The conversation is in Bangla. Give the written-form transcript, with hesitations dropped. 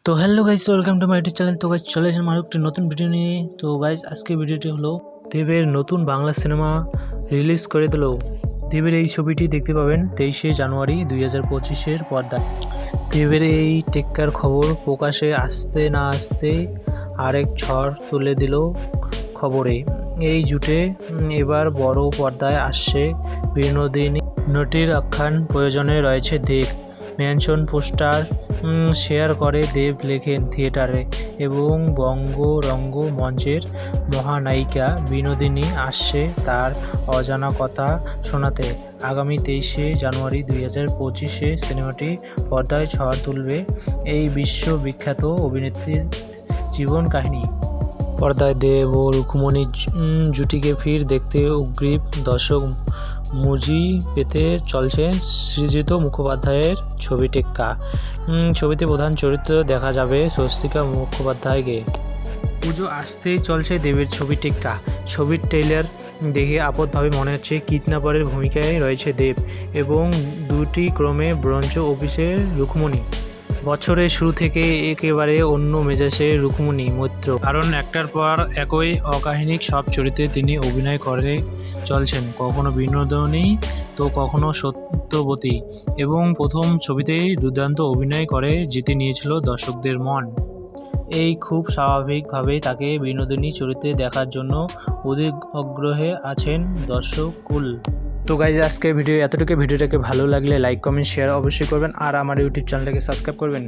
তো hello guys, welcome to my YouTube channel. তো গাইস চলে এসেছি আরও একটি নতুন ভিডিও নিয়ে। তো গাইস আজকে ভিডিওটি হলো দেবের নতুন বাংলা সিনেমা রিলিজ করে দিল। দেবের এই ছবিটি দেখতে পাবেন 23শে জানুয়ারি 2025-এর পর্দায়। দেবের এই টেক্কার খবর প্রকাশে আসতে না আসতে আরেক ঝড় তুলে দিল খবরে। এই জুটে এবার বড় পর্দায় আসছে বিনোদিনী নটির আখ্যান প্রয়োজনে রয়েছে দেব। মেনশন পোস্টার শেয়ার করে দেব লেখেন থিয়েটারে এবং বঙ্গরঙ্গ মঞ্চের মহানায়িকা বিনোদিনী আসছে তার অজানা কথা শোনাতে। আগামী 23শে জানুয়ারি 2025-এ সিনেমাটি পর্দায় ঝড় তুলবে এই বিশ্ববিখ্যাত অভিনেত্রীর জীবন কাহিনী। পর্দায় দেব ও রুক্মণী জুটিকে ফির দেখতে উগ্রীব দর্শক। মুজি পেতে চলছে সৃজিত মুখোপাধ্যায়ের ছবি টেক্কা। ছবিতে প্রধান চরিত্র দেখা যাবে স্বস্তিকা মুখোপাধ্যায়কে। পুজো আসতেই চলছে দেবের ছবি টেক্কা। ছবির ট্রেলার দেখে আপদভাবে মনে হচ্ছে কিডন্যাপারের ভূমিকায় রয়েছে দেব এবং দুটি ক্রমে ব্রঞ্জ অফিসের রুক্মণী। বছরের শুরু থেকে একেবারে অন্য মেজাজে রুক্মণী মৈত্র, কারণ একটার পর একই অকাহিনিক সব চরিত্রে তিনি অভিনয় করে চলছেন, কখনো বিনোদিনী তো কখনো সত্যবতী, এবং প্রথম ছবিতেই দুর্দান্ত অভিনয় করে জিতে নিয়েছিল দর্শকদের মন। এই খুব স্বাভাবিকভাবেই তাকে বিনোদিনী চরিত্রে দেখার জন্য অধিক আগ্রহে আছেন দর্শককুল। তো গাইজ আজকের ভিডিও এতটুকু। ভিডিওটাকে ভালো লাগলে লাইক কমেন্ট শেয়ার অবশ্যই করবেন আর আমার ইউটিউব চ্যানেলটাকে সাবস্ক্রাইব করবেন।